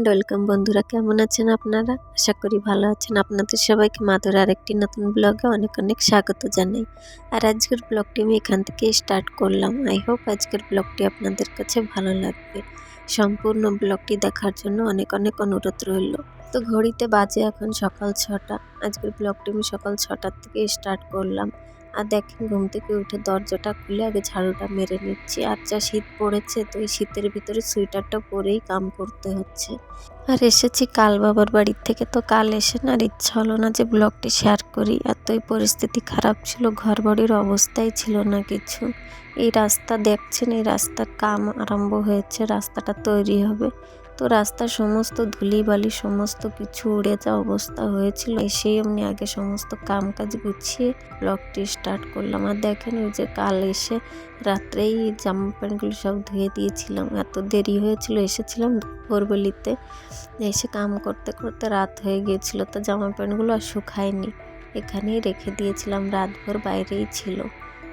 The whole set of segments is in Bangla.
অ্যান্ড ওয়েলকাম বন্ধুরা, কেমন আছেন আপনারা? আশা করি ভালো আছেন। আপনাদের সবাইকে মাধুর আরেকটি নতুন ব্লগে অনেক অনেক স্বাগত জানাই। আর আজকের ব্লগটি আমি এখান থেকে স্টার্ট করলাম। আই হোপ আজকের ব্লগটি আপনাদের কাছে ভালো লাগবে। সম্পূর্ণ ব্লগটি দেখার জন্য অনেক অনেক অনুরোধ রইল। তো ঘড়িতে বাজে এখন সকাল 6টা। আজকের ব্লগটি আমি সকাল 6টার থেকে স্টার্ট করলাম। আর দেখেন, ঘুম থেকে উঠে দরজাটা খুলে আগে ঝাড়ুটা মেরে নিচ্ছি। আর যা শীত পড়েছে, তো এই শীতের ভিতরে সোয়েটারটা পরেই কাম করতে হচ্ছে। আর এসেছি কাল বাবার বাড়ির থেকে, তো কাল এসে না আর ইচ্ছা হলো না যে ব্লগটি শেয়ার করি। এতই পরিস্থিতি খারাপ ছিল, ঘর বাড়ির অবস্থাই ছিল না কিছু। এই রাস্তা দেখছেন, এই রাস্তার কাম আরম্ভ হয়েছে, রাস্তাটা তৈরি হবে। তো রাস্তার সমস্ত ধুলিবালি সমস্ত কিছু উড়ে যাওয়া অবস্থা হয়েছিল। সেই এমনি আগে সমস্ত কাম কাজ গুছিয়ে ব্লগটি স্টার্ট করলাম। আর দেখেন, ওই যে কাল এসে রাত্রেই জামা প্যান্টগুলো সব ধুয়ে দিয়েছিলাম। এত দেরি হয়েছিল, এসেছিলাম ভোরবেলিতে, এসে কাম করতে করতে রাত হয়ে গিয়েছিল। তো জামা প্যান্টগুলো আর শুকায়নি, এখানেই রেখে দিয়েছিলাম, রাতভর বাইরেই ছিল।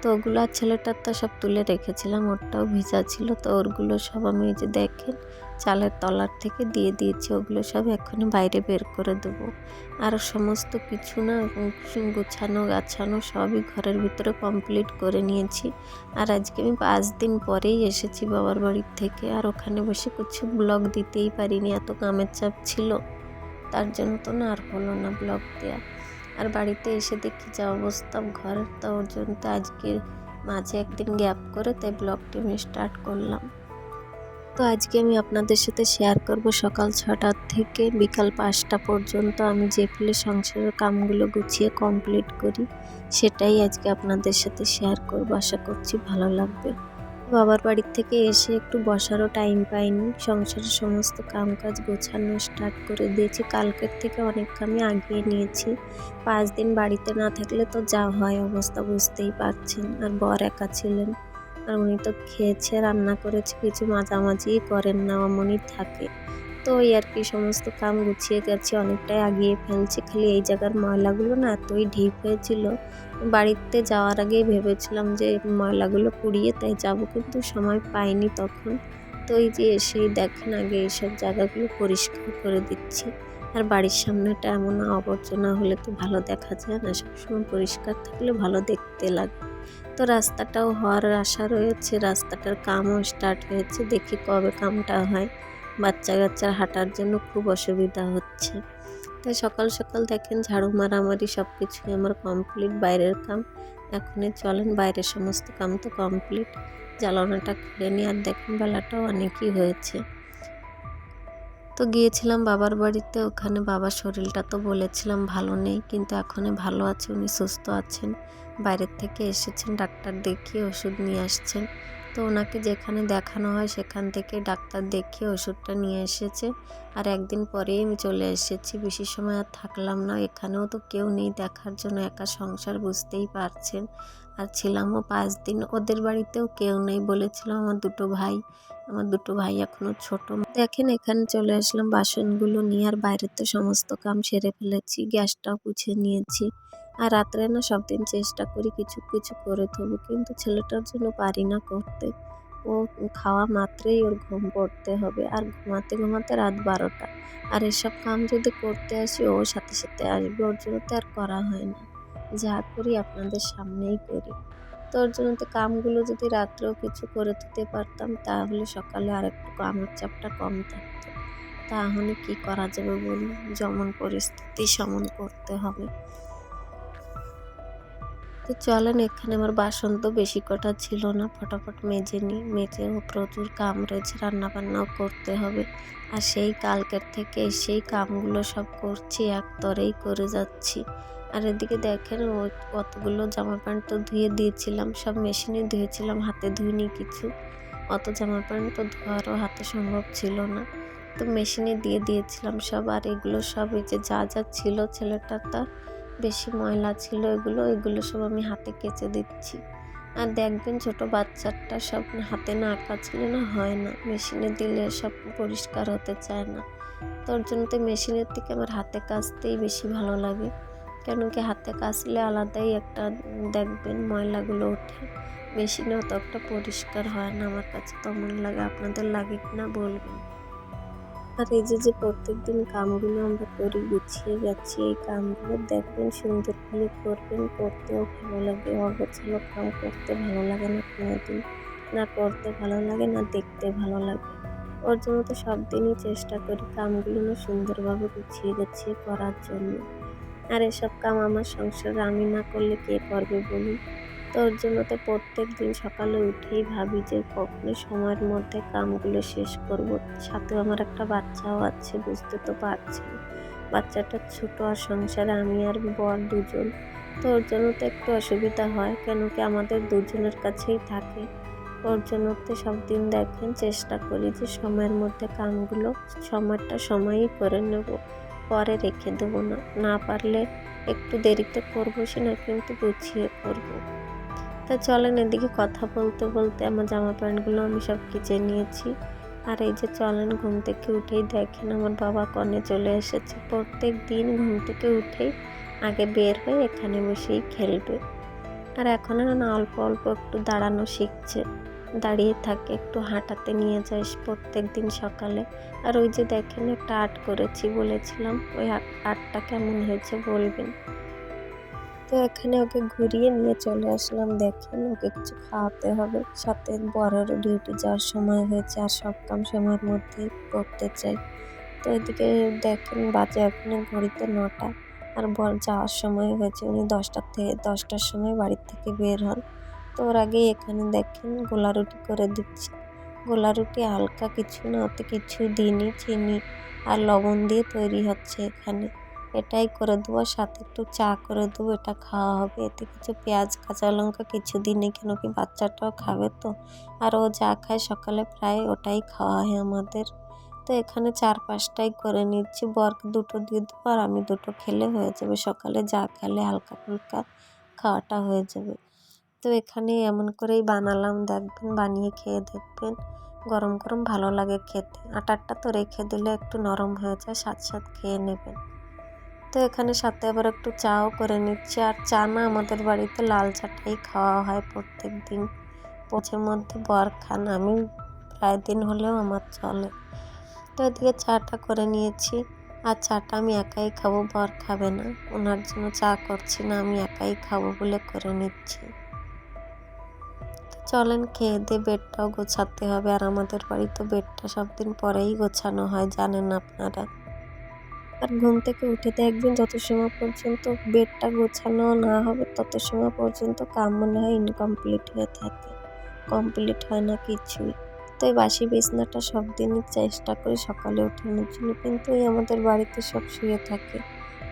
তো ওগুলো আর ছেলেটার তো সব তুলে রেখেছিলাম, ওরটাও ভিজা ছিল। তো ওরগুলো সব আমি এই যে দেখেন চালের তলার থেকে দিয়ে দিয়েছি, ওগুলো সব এখনই বাইরে বের করে দেবো। আর সমস্ত কিছু না গুছানো গাছানো সবই ঘরের ভিতরে কমপ্লিট করে নিয়েছি। আর আজকে আমি 5 দিন পরেই এসেছি বাবার বাড়ির থেকে। আর ওখানে বসে কিছু ব্লগ দিতেই পারিনি, এত কামের চাপ ছিল, তার জন্য তো না আর হলো না ব্লগ দেওয়া। আর বাড়িতে এসে দেখি যা অবস্থা ঘরের, তো ওর জন্য তো আজকে মাঝে একদিন গ্যাপ করে তাই ব্লগটি আমি স্টার্ট করলাম। তো আজকে আমি আপনাদের সাথে শেয়ার করব সকাল 6টা থেকে বিকাল 5টা পর্যন্ত আমি যে ফেলে সংসারের কামগুলো গুছিয়ে কমপ্লিট করি, সেটাই আজকে আপনাদের সাথে শেয়ার করব। আশা করছি ভালো লাগবে। বাবার বাড়ির থেকে এসে একটু বসারও টাইম পাইনি, সংসারের সমস্ত কাম কাজ গোছানো স্টার্ট করে দিয়েছি। কালকের থেকে অনেক কামই আগিয়ে নিয়েছি। 5 দিন বাড়িতে না থাকলে তো যা হয় অবস্থা বুঝতেই পারছেন। আর বর একা ছিলেন, আর উনি তো খেয়েছে রান্না করেছে, কিছু মাঝামাঝি করেন না, অমনই থাকে। তো ওই আর কি সমস্ত কাম গুছিয়ে গেছি, অনেকটাই আগিয়ে ফেলছি। খালি এই জায়গার ময়লাগুলো না এতই ঢিপ হয়েছিল, বাড়িতে যাওয়ার আগেই ভেবেছিলাম যে ময়লাগুলো কুড়িয়ে তাই যাবো, কিন্তু সময় পাইনি তখন। তো এই যে এসেই দেখেন আগে এইসব জায়গাগুলো পরিষ্কার করে দিচ্ছি। আর বাড়ির সামনেটা এমন আবর্জনা হলে তো ভালো দেখা যায় না, সবসময় পরিষ্কার থাকলে ভালো দেখতে লাগে। তো রাস্তাটাও হওয়ার আশা রয়েছে, রাস্তাটার কামও স্টার্ট হয়েছে, দেখি কবে কামটা হয়। বাচ্চা কাচ্চার হাঁটার জন্য খুব অসুবিধা হচ্ছে। তাই সকাল সকাল দেখেন ঝাড়ু মারামারি সব কিছুই আমার কমপ্লিট, বাইরের কাম এখনই চলেন, বাইরের সমস্ত কাম তো কমপ্লিট। জ্বালানাটা খুলে নিয়ে, আর দেখেন বেলাটাও অনেকই হয়েছে। তো গিয়েছিলাম বাবার বাড়িতে, ওখানে বাবার শরীরটা তো বলেছিলাম ভালো নেই, কিন্তু এখন ভালো আছে, উনি সুস্থ আছেন। বাইরের থেকে এসেছেন, ডাক্তার দেখিয়ে ওষুধ নিয়ে আসছেন। তো ওনাকে যেখানে দেখানো হয় সেখান থেকে ডাক্তার দেখিয়ে ওষুধটা নিয়ে এসেছে। আর একদিন পরেই আমি চলে এসেছি, বেশি সময় আর থাকলাম না। এখানেও তো কেউ নেই দেখার জন্য, একা সংসার বুঝতেই পারছেন। আর ছিলামও 5 দিন, ওদের বাড়িতেও কেউ নেই। বলেছিলাম আমার দুটো ভাই এখনো ছোট। দেখেন এখানে চলে আসলাম বাসনগুলো নিয়ে, আর বাইরেতে সমস্ত কাম সেরে ফেলেছি, গ্যাসটাও পুছে নিয়েছি। আর রাত্রে না সব দিন চেষ্টা করি কিছু কিছু করে দেবো, কিন্তু ছেলেটার জন্য পারি না করতে। ও খাওয়া মাত্রই ওর ঘুম পড়তে হবে, আর ঘুমাতে ঘুমাতে রাত 12টা। আর এসব কাম যদি করতে আসি ও সাথে সাথে আসবে, ওর জন্য তো আর করা হয় না। যা করি আপনাদের সামনেই করি। তো ওর জন্য তো কামগুলো যদি রাত্রেও কিছু করে দিতে পারতাম, তাহলে সকালে আর একটু কামের চাপটা কম থাকতো। তাহলে কি করা যাবে বলুন, যেমন পরিস্থিতি সমন করতে হবে। তো চলেন, এখানে আমার বাসন তো বেশি কটা ছিল না, ফটাফট মেজে নিই। মেজেও প্রচুর কাম রয়েছে, রান্না বান্নাও করতে হবে। আর সেই কালকের থেকে সেই কামগুলো সব করছি, একতরেই করে যাচ্ছি। আর এদিকে দেখেন ওই কতগুলো জামা প্যান্ট তো ধুয়ে দিয়েছিলাম, সব মেশিনে ধুয়েছিলাম, হাতে ধুইনি কিছু। অত জামা প্যান্ট তো ধোয়ারও হাতে সম্ভব ছিল না, তো মেশিনে দিয়ে দিয়েছিলাম সব। আর এগুলো সব এই যে যা যা ছিল, ছেলেটারটা বেশি ময়লা ছিল, এগুলো সব আমি হাতে কেচে দিচ্ছি। আর দেখবেন ছোট বাচ্চারটা সব হাতে না কাচলে না হয় না, মেশিনে দিলে সব পরিষ্কার হতে চায় না। তোর জন্য তো মেশিনের থেকে আমার হাতে কাচতেই বেশি ভালো লাগে, কেন কি হাতে কাচলে আলাদাই একটা দেখবেন ময়লাগুলো ওঠে। মেশিনেও তো একটা পরিষ্কার হয় না, আমার কাছে তেমন লাগে। আপনাদের লাগে কিনা বলবেন। আর এই যে প্রত্যেকদিন কামগুলো আমরা করি গুছিয়ে যাচ্ছি, এই কামগুলো দেখবেন সুন্দর করে করবেন, করতেও ভালো লাগে। অগোছালো কাম করতে ভালো লাগে না কোনোদিন, না করতে ভালো লাগে না দেখতে ভালো লাগে। ওর জন্য তো সব দিনই চেষ্টা করি কামগুলো না সুন্দরভাবে গুছিয়ে গুছিয়ে করার জন্য। আর এসব কাম আমার সংসারে আমি না করলে কে করবে বলুন? তো ওর জন্য তো প্রত্যেকদিন সকালে উঠেই ভাবি যে কখন সময়ের মধ্যে কামগুলো শেষ করব। সাথে আমার একটা বাচ্চাও আছে, বুঝতে তো পারছেন। বাচ্চাটা ছোট আর সংসারে আমি আর বর দুজন। তো ওর জন্য তো একটু অসুবিধা হয়, কেন কি আমাদের দুজনের কাছেই থাকে। ওর জন্য তো সব দিন দেখেন চেষ্টা করি যে সময়ের মধ্যে কামগুলো সময়টা সময়ই করে নেব, পরে রেখে দেবো না। না পারলে একটু দেরিতে করবো সেটা কিন্তু গুছিয়ে করবো। তা চলেন এদিকে কথা বলতে বলতে আমার জামা প্যান্টগুলো আমি সব কেচে নিয়েছি। আর এই যে চলেন ঘুম থেকে উঠেই দেখেন আমার বাবা কনে চলে এসেছে। প্রত্যেক দিন ঘুম থেকে উঠেই আগে বের হয়ে এখানে বসেই খেলবে। আর এখন না অল্প অল্প একটু দাঁড়ানো শিখছে, দাঁড়িয়ে থাকে, একটু হাঁটাতে নিয়ে যাই প্রত্যেক দিন সকালে। আর ওই যে দেখেন একটা আর্ট করেছি বলেছিলাম, ওই আর্টটা কেমন হয়েছে বলবেন। তো এখানে ওকে ঘুরিয়ে নিয়ে চলে আসলাম। দেখেন ওকে কিছু খাওয়াতে হবে, সাথে বড়েরও ডিউটি যাওয়ার সময় হয়েছে আর সব কাম সময়ের মধ্যেই করতে চাই। তো এদিকে দেখেন বাজে এখন ঘড়িতে 9টা, আর বর যাওয়ার সময় হয়েছে, উনি 10টার সময় বাড়ির থেকে বের হন। তো ওর আগেই এখানে দেখেন গোলা রুটি করে দিচ্ছি। গোলা রুটি হালকা কিছু না, ওতে কিছুই দিইনি, চিনি আর লবণ দিয়ে তৈরি হচ্ছে এখানে। এটাই করে দেবো, সাথে একটু চা করে দেবো, এটা খাওয়া হবে। এতে কিছু পেঁয়াজ কাঁচা লঙ্কা কিছু দিনই, কেন কি বাচ্চাটাও খাবে তো। আর ও যা খায় সকালে প্রায় ওটাই খাওয়া হয় আমাদের। তো এখানে 4-5টাই করে নিচ্ছি, বরকে 2টো দিয়ে দেবো আর আমি 2টো খেলে হয়ে যাবে। সকালে যা খেলে হালকা ফুলকা খাওয়াটা হয়ে যাবে। তো এখানে এমন করেই বানালাম, দেখবেন বানিয়ে খেয়ে দেখবেন, গরম গরম ভালো লাগে খেতে। আটারটা তো রেখে দিলে একটু নরম হয়ে যায়, সাথে খেয়ে নেবেন। তো এখানে সাথে আবার একটু চাও করে নিচ্ছি। আর চা না আমাদের বাড়িতে লাল চাটাই খাওয়া হয় প্রত্যেক দিন। মাঝে মধ্যে বর খান, আমি প্রায় দিন হলেও আমার চলে। তো এদিকে চাটা করে নিয়েছি, আর চাটা আমি একাই খাবো, বর খাবে না। ওনার জন্য চা করছি না, আমি একাই খাবো বলে করে নিচ্ছি। চলেন খেয়ে দিয়ে বেডটাও গোছাতে হবে, আর আমাদের বাড়িতে বেডটা সব দিন পরেই গোছানো হয়, জানেন আপনারা। আর ঘুম থেকে উঠে দেখবেন যত সময় পর্যন্ত বেডটা গোছানো না হবে তত সময় পর্যন্ত কাম মনে হয় ইনকমপ্লিট হয়ে থাকে, কমপ্লিট হয় না কিছুই। তো এই বাসি বিছনাটা সব দিনই চেষ্টা করি সকালে ওঠানোর জন্য, কিন্তু এই আমাদের বাড়িতে সব শুয়ে থাকে,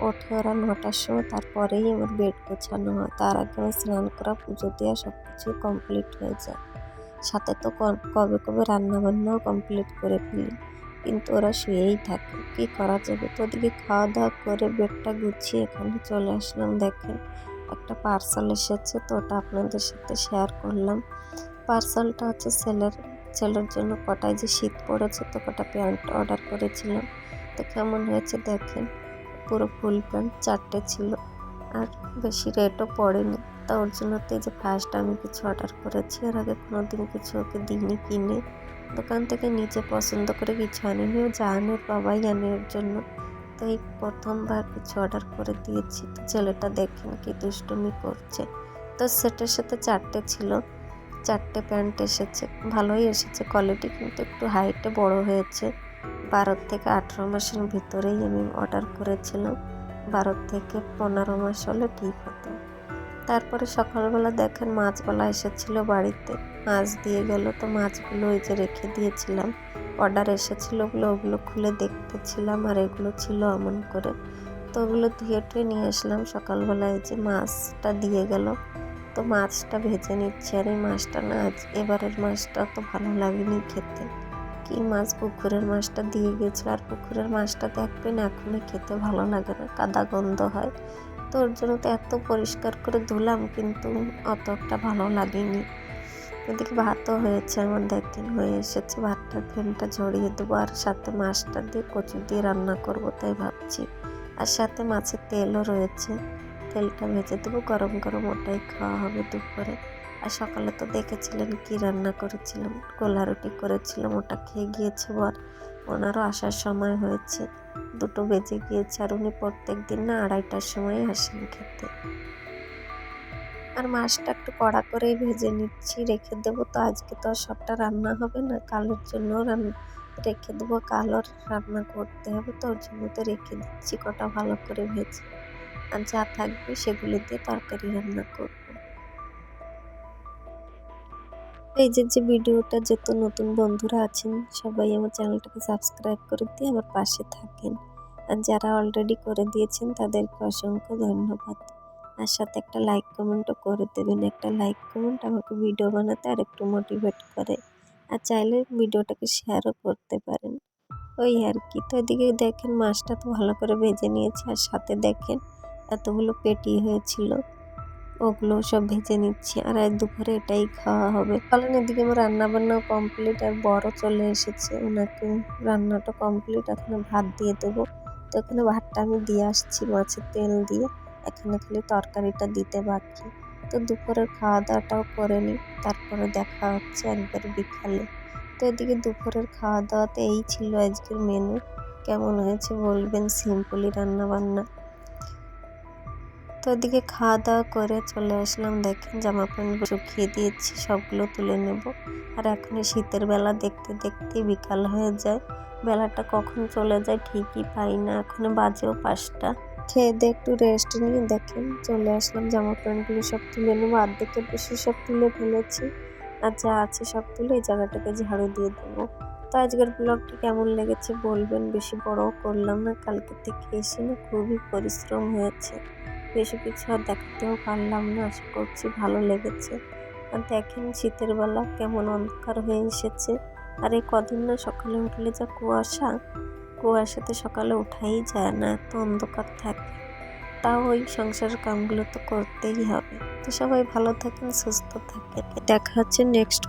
ওঠে ওরা 9টার সময়, তারপরেই আমার বেড গোছানো হয়। তার আগে আমার স্নান করা, পুজো দেওয়া সব কিছুই কমপ্লিট হয়ে যায়। সাথে তো কবে কবে রান্না বান্নাও কমপ্লিট করে ফেলি, কিন্তু ওরা শুয়েই থাকে, কি করা যাবে। তো ওদিকে খাওয়া দাওয়া করে বেডটা গুছিয়ে এখানে চলে আসলাম। দেখেন একটা পার্সেল এসেছে, তো ওটা আপনাদের সাথে শেয়ার করলাম। পার্সেলটা হচ্ছে ছেলের জন্য কটায় যে শীত পড়েছে, তো কটা প্যান্ট অর্ডার করেছিলাম। তো কেমন হয়েছে দেখেন, পুরো ফুল প্যান্ট 4টে ছিল, আর বেশি রেটও পড়েনি। তা ওর জন্য তো এই যে ফার্স্ট আমি কিছু অর্ডার করেছি, এর আগে কোনোদিন কিছু ওকে দিইনি কিনে। দোকান থেকে নিজে পছন্দ করে কিছু আনিনি, ও যা আনে ওর বাবাই আনে ওর জন্য। তো এই প্রথমবার কিছু অর্ডার করে দিয়েছি। তো ছেলেটা দেখেন কি দুষ্টুমি করছে। তো সেটার সাথে 4টে ছিল, 4টে প্যান্ট এসেছে, ভালোই এসেছে কোয়ালিটি, কিন্তু একটু হাইটে বড় হয়েছে। 12 থেকে 18 মাসের ভিতরেই আমি অর্ডার করেছিলাম, 12 থেকে 15 মাস হলে ঠিক হতো। তারপরে সকালবেলা দেখেন মাছওয়ালা এসেছিল বাড়িতে, মাছ দিয়ে গেল। তো মাছগুলো ওই যে রেখে দিয়েছিলাম, অর্ডার এসেছিল বলে ওগুলো খুলে দেখতেছিলাম, আর এগুলো ছিল এমন করে। তো ওগুলো ধুয়ে টুয়ে নিয়ে আসলাম সকালবেলায়, যে মাছটা দিয়ে গেল। তো মাছটা ভেজে নিচ্ছি, আর এই মাছটা না এবারের মাছটা তো ভালো লাগেনি খেতে। কি মাছ, পুকুরের মাছটা দিয়ে গেছে, আর পুকুরের মাছটা দেখবেন এখনই খেতে ভালো লাগে না, কাদা গন্ধ হয়। তো ওর জন্য তো এত পরিষ্কার করে ধুলাম, কিন্তু অত একটা ভালো লাগেনি। এদিকে ভাতও হয়েছে আমার, দেখেন হয়ে এসেছে। ভাতটার ফ্লেমটা ঝরিয়ে দেবো, আর সাথে মাছটা দিয়ে কচু দিয়ে রান্না করব তাই ভাবছি। আর সাথে মাছের তেলও রয়েছে, তেলটা ভেজে দেবো, গরম গরম ওটাই খাওয়া হবে দুপুরে। আর সকালে তো দেখেছিলেন কি রান্না করেছিলাম, গোলা রুটি করেছিলাম, ওটা খেয়ে গিয়েছে বর। 2:15 আসার সময় হয়েছে, 2টো বেজে গিয়েছে। আর উনি প্রত্যেক দিন না 2:30টার সময় আসেন খেতে। আর মাছটা একটু কড়া করেই ভেজে নিচ্ছি, রেখে দেবো। তো আজকে তো আর সবটা রান্না হবে না, কালের জন্য রেখে দেবো, কালও রান্না করতে হবে। তো ওর জন্য তো রেখে দিচ্ছি কটা ভালো করে ভেজে। আর যা থাকবে সেগুলো দিয়ে তরকারি রান্না করব। এই যে ভিডিওটা যত নতুন বন্ধুরা আছেন সবাই আমার চ্যানেলটাকে সাবস্ক্রাইব করে দিয়ে আমার পাশে থাকেন। আর যারা অলরেডি করে দিয়েছেন তাদেরকে অসংখ্য ধন্যবাদ। আর সাথে একটা লাইক কমেন্টও করে দেবেন। একটা লাইক কমেন্ট আমাকে ভিডিও বানাতে আর একটু মোটিভেট করে। আর চাইলে ভিডিওটাকে শেয়ারও করতে পারেন। ওই আর কি। তো এদিকে দেখেন মাছটা তো ভালো করে ভেজে নিয়েছি, আর সাথে দেখেন এতগুলো পেটি হয়েছিল, ওগুলো সব ভেজে নিচ্ছি। আর আজ দুপুরে এটাই খাওয়া হবে। কারণ এদিকে আমার রান্না বান্নাও কমপ্লিট, আর বড় চলে এসেছে, ওনাকে রান্নাটা কমপ্লিট। এখানে ভাত দিয়ে দেবো। তো এখানে ভাতটা আমি দিয়ে আসছি মাছের তেল দিয়ে, এখানে খালি তরকারিটা দিতে বাকি। তো দুপুরের খাওয়া দাওয়াটাও করে নিই, তারপরে দেখা হচ্ছে একবার বিকালে। তো এদিকে দুপুরের খাওয়া দাওয়াতে এই ছিল আজকের মেনু। কেমন হয়েছে বলবেন, সিম্পলি রান্না বান্না। তো ওদিকে খাওয়া দাওয়া করে চলে আসলাম। দেখেন জামা প্যান্টগুলো শুকিয়ে দিয়েছি, সবগুলো তুলে নেব। আর এখন শীতের বেলা দেখতে দেখতে বিকাল হয়ে যায়, বেলাটা কখন চলে যায় ঠিকই পাই না। এখন বাজেও 5টা। খেয়ে দিয়ে একটু রেস্ট নিয়ে দেখেন চলে আসলাম, জামা প্যান্টগুলো সব তুলে নেবো। অর্ধেকের বেশি সব তুলে ফেলেছি, আর যা আছে সব তুলে এই জায়গাটাকে ঝাড়ু দিয়ে দেবো। তো আজকের ব্লগটি কেমন লেগেছে বলবেন। বেশি বড়ও করলাম না, কালকে থেকে এসে না খুবই পরিশ্রম হয়েছে, বেশি কিছু আর দেখাতেও পারলাম না। আশা করছি ভালো লেগেছে। আর দেখেন শীতের বেলা কেমন অন্ধকার হয়ে এসেছে। আর এই কদিন না সকালে উঠলে যা কুয়াশাতে সকালে উঠাই যায় না, এত অন্ধকার থাকে। তাও ওই সংসারের কামগুলো তো করতেই হবে। তো সবাই ভালো থাকেন, সুস্থ থাকেন। দেখা হচ্ছে নেক্সট